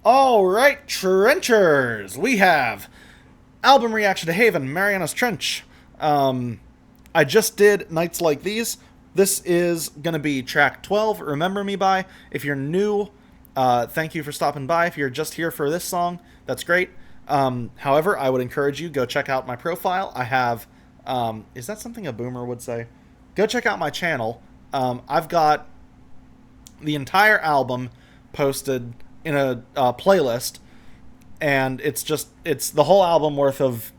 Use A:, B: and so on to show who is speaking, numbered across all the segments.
A: Alright, Trenchers! We have album reaction to Haven, Marianas Trench. I just did Nights Like These. This is going to be track 12, Remember Me By. If you're new, thank you for stopping by. If you're just here for this song, that's great. However, I would encourage you, go check out my profile. I have, is that something a boomer would say? Go check out my channel. I've got the entire album posted in a playlist, and it's the whole album worth of,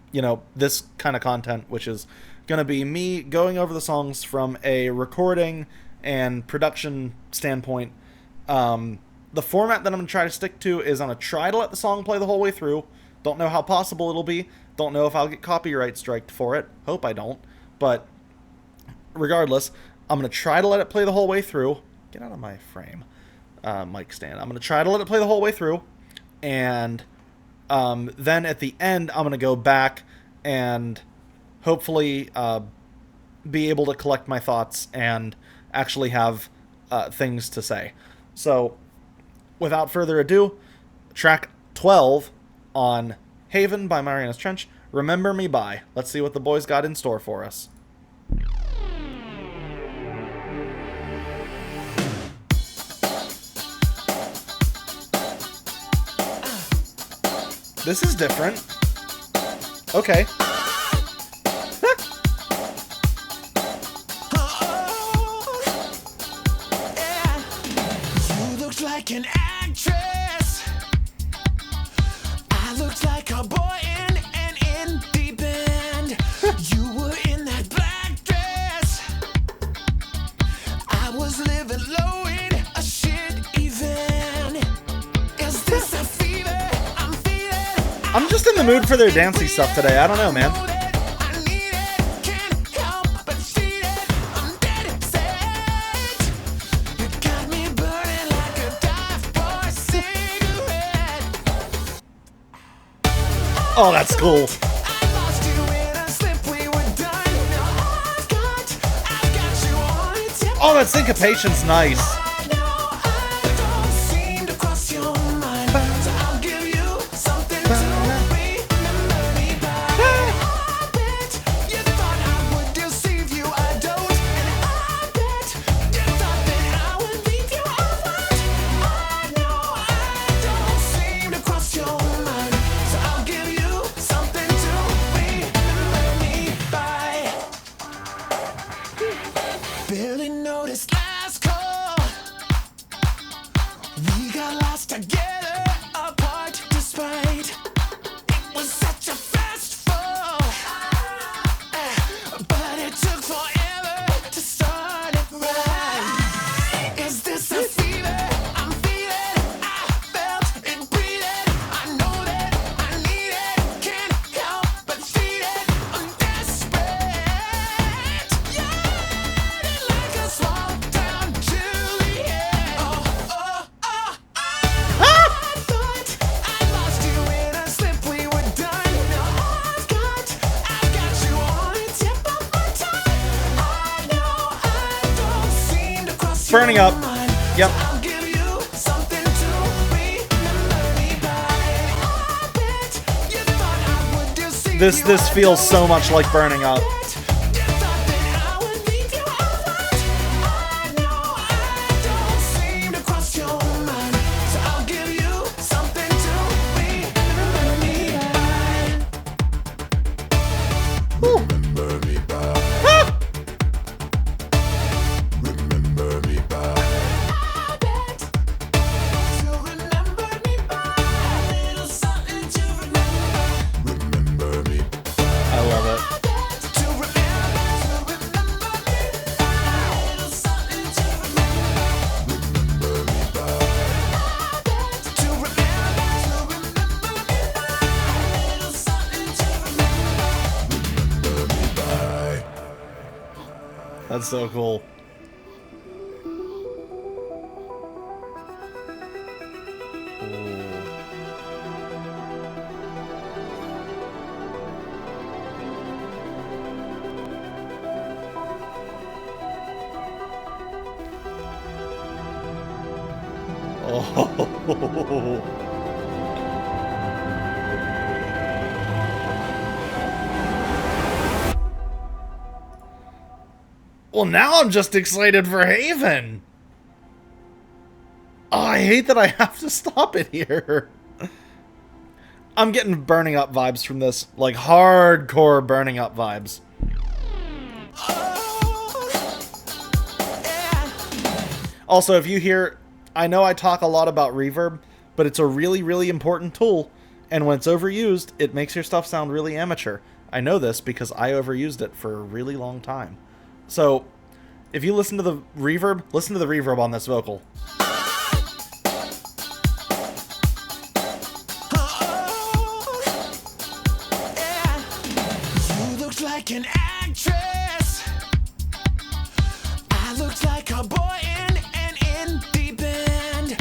A: this kind of content, which is gonna be me going over the songs from a recording and production standpoint. The format that I'm gonna try to stick to is I'm gonna try to let the song play the whole way through. Don't know how possible it'll be. Don't know if I'll get copyright striked for it. Hope I don't. But regardless, I'm gonna try to let it play the whole way through. Get out of my frame. Mic stand. I'm going to try to let it play the whole way through, and then at the end I'm going to go back and hopefully be able to collect my thoughts and actually have things to say. So without further ado, track 12 on Haven by Marianas Trench, Remember Me By. Let's see what the boys got in store for us. This is different. Okay.
B: You look like an actress. I looked like a boy in an indie band. You were in that black dress. I was living low in a shit event. Is this a fever?
A: I'm just in the mood for their dancey stuff today. I don't know, man. Oh, that's cool. Oh, that syncopation's nice.
B: Barely noticed last call. We got lost together, apart despite it was such a fast fall. But it took forever to start it right. Is this a fever? I'm feeling. I felt it breathing. I know that I need it. Can't help but feel it. I'm desperate. Yeah.
A: Burning up. Yep. This feels so much like Burning Up. That's so cool. Oh. Well, now I'm just excited for Haven. Oh, I hate that I have to stop it here. I'm getting burning up vibes from this. Like, hardcore burning up vibes. Also, if you hear... I know I talk a lot about reverb, but it's a really, really important tool. And when it's overused, it makes your stuff sound really amateur. I know this because I overused it for a really long time. So, if you listen to the reverb on this vocal.
B: You look like an actress. I looked like a boy in an indie band.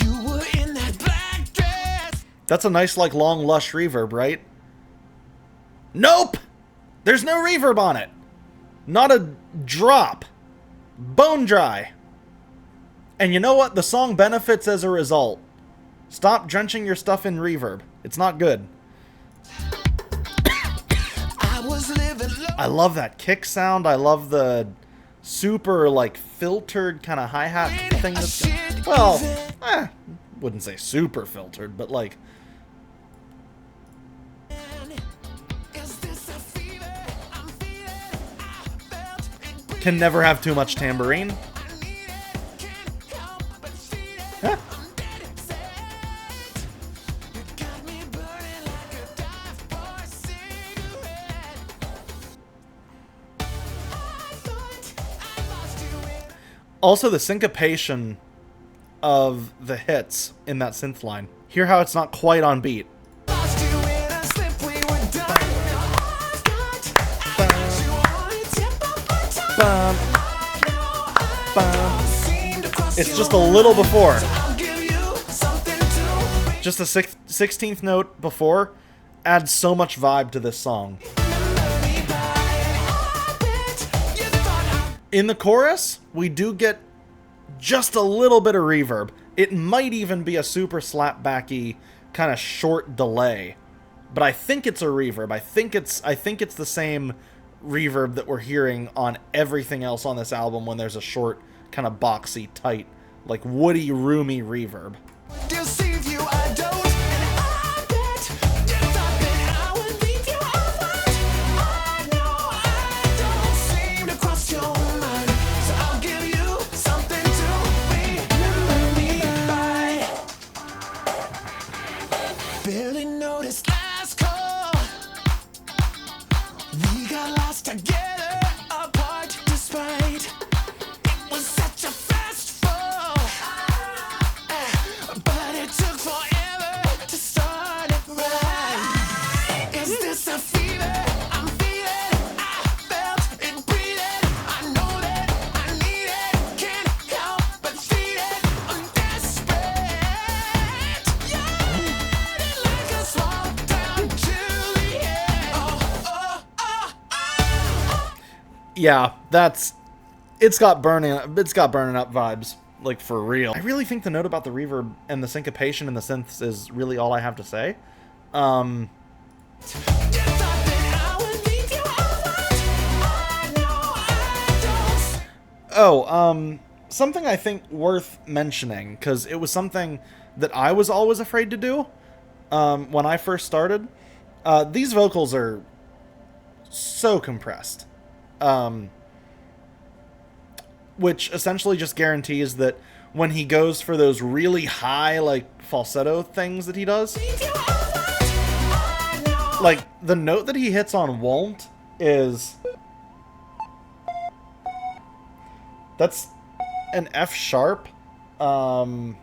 B: You were in that black dress.
A: That's a nice, like, long, lush reverb, right? Nope! There's no reverb on it. Not a drop. Bone dry. And you know what? The song benefits as a result. Stop drenching your stuff in reverb. It's not good.
B: I was living low.
A: I love that kick sound. I love the super, like, filtered kind of hi-hat thing that's... Well, wouldn't say super filtered, but, like...
B: Is this a fever I'm feeling? I felt it breathe.
A: Can never have too much tambourine.
B: I need it, can't help but feel it.
A: Huh?
B: I'm dead set. You got me burning like a dive-bar cigarette. I thought I lost you in.
A: Also, the syncopation of the hits in that synth line. Hear how it's not quite on beat.
B: Lost you in a slip, we were done. I got you on a tip of my tongue. I seem to cross
A: It's
B: you
A: just a little before.
B: I'll give you something to
A: Just the 16th note before adds so much vibe to this song.
B: remember me by. I bet you thought
A: In the chorus, we do get just a little bit of reverb. It might even be a super slapbacky kind of short delay, but I think it's a reverb. I think it's the same reverb that we're hearing on everything else on this album when there's a short, kind of boxy, tight, like woody, roomy reverb.
B: I deceive you, I don't. And I bet you thought that I would leave you alone. I know I don't seem to cross your mind, so I'll give you something to remember me by. Barely noticed last call. We got lost together, apart despite it was such a fast fall. But it took forever to start it right. Is this a fever I'm feeling? I felt it breathing. I know that I need it. Can't help but feel it. I'm desperate. Yearning like a swamp down Juliet. Oh, oh, oh, oh.
A: Yeah, it's got burning up vibes, like for real. I really think the note about the reverb and the syncopation and the synths is really all I have to say.
B: You thought that I would leave you alone. I know I don't.
A: Something I think worth mentioning, because it was something that I was always afraid to do when I first started. These vocals are so compressed. Which essentially just guarantees that when he goes for those really high, like, falsetto things that he does,
B: Leave you alone. I know.
A: like, the note that he hits on won't is... That's an F sharp. That's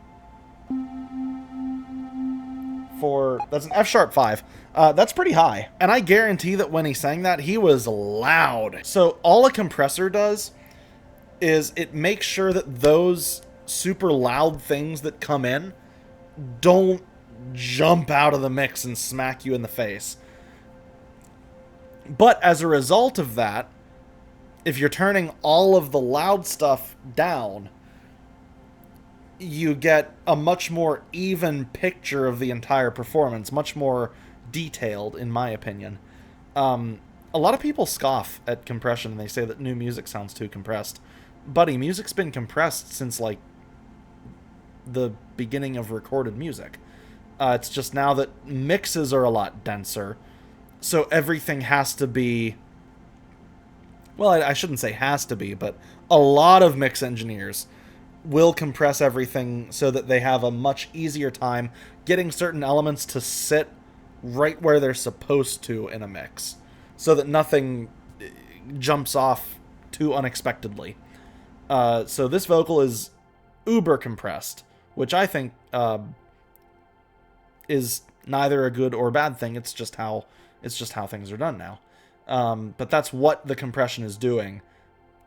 A: an F sharp 5. That's pretty high. And I guarantee that when he sang that, he was loud. So all a compressor does is it makes sure that those super loud things that come in don't jump out of the mix and smack you in the face. But as a result of that, if you're turning all of the loud stuff down, you get a much more even picture of the entire performance, much more detailed, in my opinion. A A lot of people scoff at compression and they say that new music sounds too compressed. Buddy, music's been compressed since, like, the beginning of recorded music. It's just now that mixes are a lot denser, so everything has to be... Well, I shouldn't say has to be, but a lot of mix engineers will compress everything so that they have a much easier time getting certain elements to sit right where they're supposed to in a mix, so that nothing jumps off too unexpectedly. So this vocal is uber compressed, which I think is neither a good or bad thing. It's just how things are done now. But that's what the compression is doing,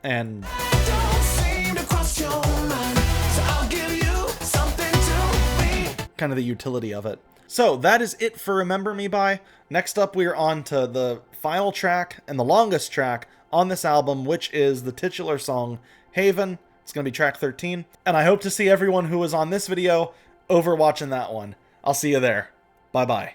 A: and
B: Don't seem to cross your mind, so I'll give you something to read.
A: kind of the utility of it. So that is it for Remember Me By. Next up, we are on to the final track and the longest track on this album, which is the titular song, Haven. It's going to be track 13. And I hope to see everyone who was on this video over watching that one. I'll see you there. Bye-bye.